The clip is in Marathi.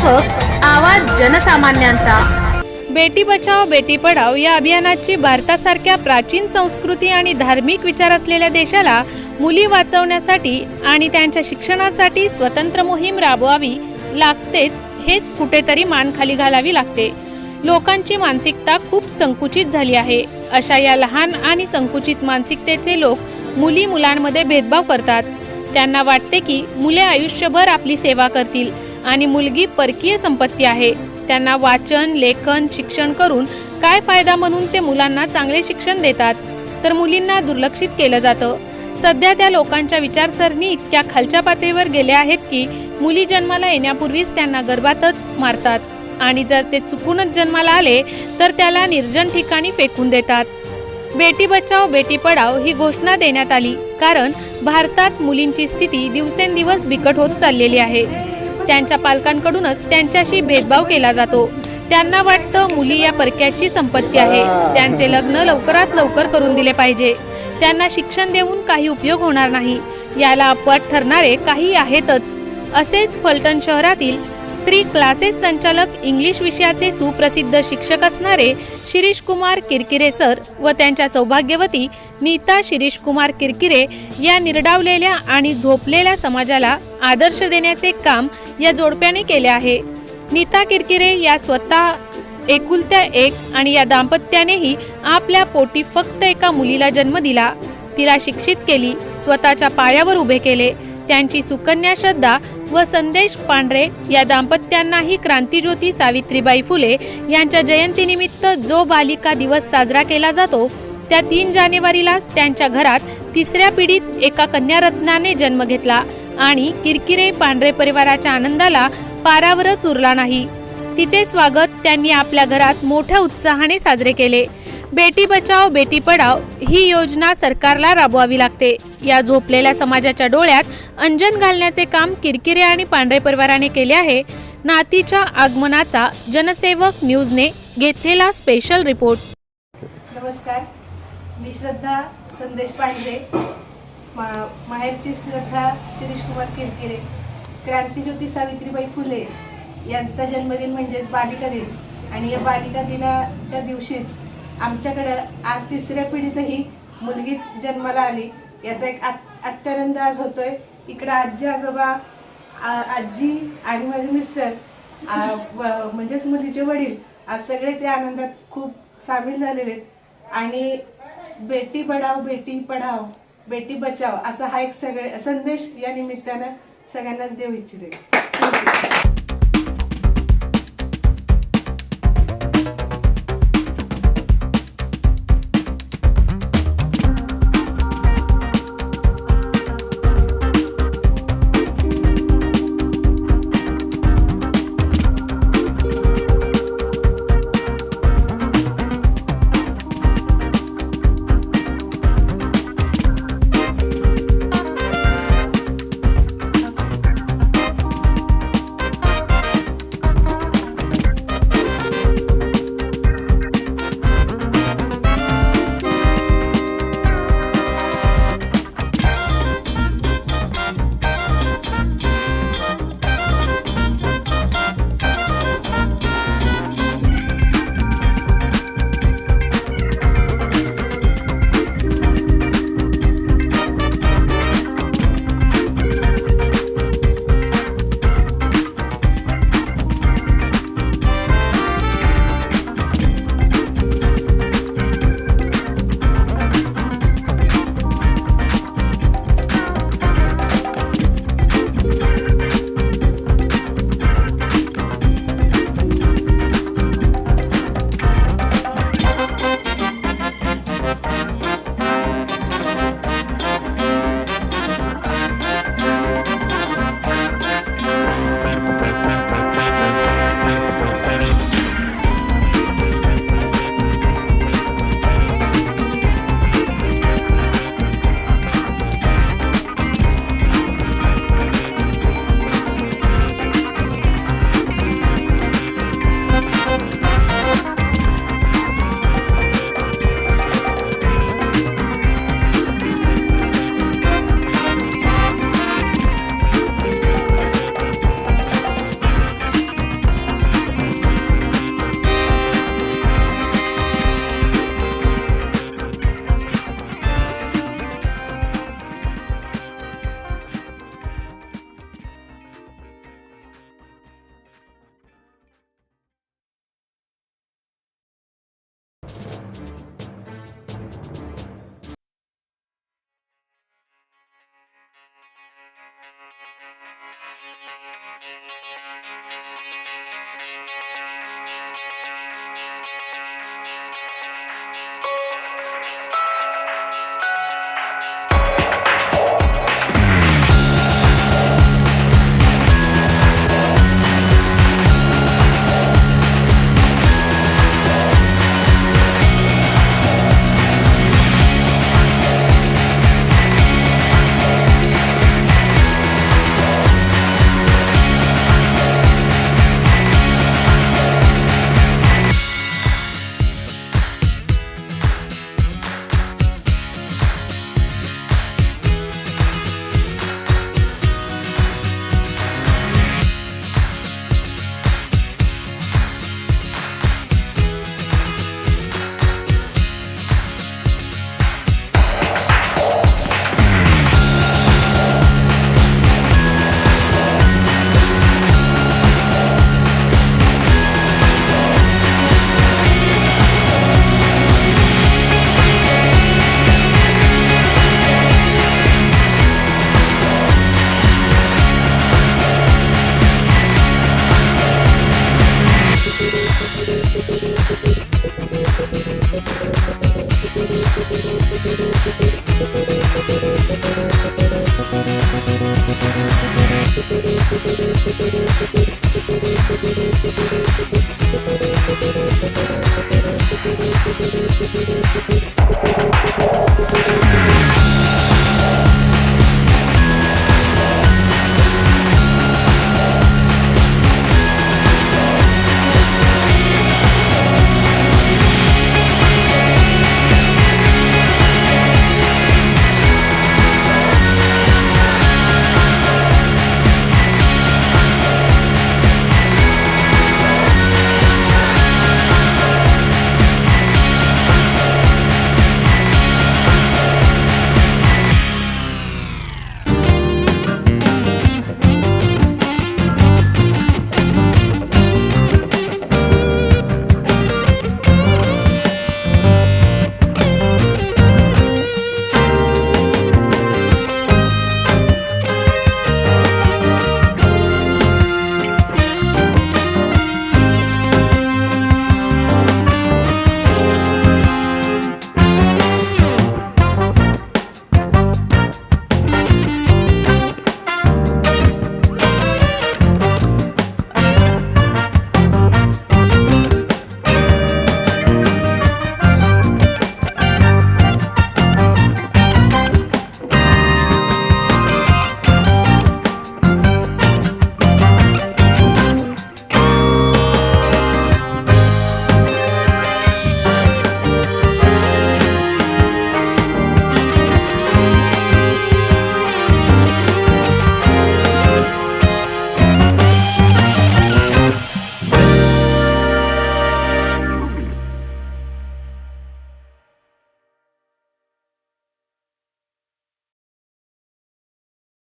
जनसेवक, आवाज जनसामान्यांचा। बेटी बचाओ बेटी पढाओ या अभियानाची भारतासारख्या प्राचीन संस्कृती आणि धार्मिक विचार असलेल्या देशाला मुली वाचवण्यासाठी आणि त्यांच्या शिक्षणासाठी स्वतंत्र मोहीम राबवावी लागतेच, हेच कुठेतरी मान खाली घालावी लागते। लोकांची मानसिकता खूप संकुचित झाली आहे। अशा या लहान आणि संकुचित मानसिकतेचे लोक मुली मुलांमध्ये भेदभाव करतात। त्यांना वाटते की मुले आयुष्यभर आपली सेवा करतील आणि मुलगी परकीय संपत्ती आहे। त्यांना वाचन, लेखन, शिक्षण करून काय फायदा म्हणून ते मुलांना चांगले शिक्षण देतात, तर मुलींना दुर्लक्षित केलं जातं। सध्या त्या लोकांच्या विचारसरणी इतक्या खालच्या पातळीवर गेल्या आहेत की मुली जन्माला येण्यापूर्वीच त्यांना गर्भातच मारतात आणि जर ते चुकूनच जन्माला आले तर त्याला निर्जन ठिकाणी फेकून देतात। बेटी बचाओ बेटी पढाओ ही घोषणा देण्यात आली कारण भारतात मुलींची स्थिती दिवसेंदिवस बिकट होत चाललेली आहे। त्यांच्या पालकांकडूनच त्यांच्याशी भेदभाव केला जातो। त्यांना वाटतं मुली या परक्याची संपत्ती आहे, त्यांचे लग्न लवकरात लवकर करून दिले पाहिजे। त्यांना शिक्षण देऊन काही उपयोग होणार नाही, याला अपवाद ठरणारे काही आहेतच। असेच फलटण शहरातील श्री क्लासेस संचालक इंग्लिश विषयाचे सुप्रसिद्ध शिक्षक असणारे शिरीष कुमार किरकिरे सर व त्यांच्या सौभाग्यवती नीता शिरीष कुमार किरकिरे या निर्डावलेल्या आणि झोपलेल्या समाजाला आदर्श देण्याचे काम या जोडप्याने केले आहे। नीता किरकिरे या स्वतः एकुलत्या एक आणि या दाम्पत्यानेही आपल्या पोटी फक्त एका मुलीला जन्म दिला, तिला शिक्षित केली, स्वतःच्या पायावर उभे केले। त्यांची सुकन्या श्रद्धा व संदेश पांढरे या दाम्पत्यांनाही क्रांतिज्योती सावित्रीबाई फुले यांच्या जयंतीनिमित्त जो बालिका दिवस साजरा केला जातो त्या 3 जानेवारीलाच त्यांच्या घरात तिसऱ्या पिढीत एका कन्यारत्नाने जन्म घेतला आणि किरकिरे पांढरे परिवाराच्या आनंदाला पारावरच उरला नाही। तिचे स्वागत त्यांनी आपल्या घरात मोठ्या उत्साहाने साजरे केले। बेटी बचाओ बेटी पढाओ ही योजना सरकारला राबवावी लागते। या झोपलेल्या समाजाच्या डोळ्यात अंजन घालण्याचे काम किरकिरे आणि पांढरे परिवाराने केले आहे। नातीच्या आगमनाचा जनसेवक न्यूजने घेतलेला स्पेशल रिपोर्ट। नमस्कार, मी श्रद्धा संदेश पांढरे, माहेरची श्रद्धा शिरीष कुमार किरकिरे। क्रांतिज्योती सावित्रीबाई फुले यांचा जन्मदिन म्हणजेच बालिका दिन आणि या बालिका दिनाच्या दिवशीच आमच्याकडे आज तिसऱ्या पिढीतही मुलगीच जन्माला आली, याचा एक अत्यानंद आज होतोय। इकडे आजी आजोबा, आजी आणि माझे मिस्टर म्हणजेच मुलीचे वडील आज सगळेच या आनंदात खूप सामील झालेले आहेत आणि बेटी पढाओ बेटी बचाओ असा हा एक संदेश या निमित्तानं सगळ्यांनाच देऊ इच्छिते।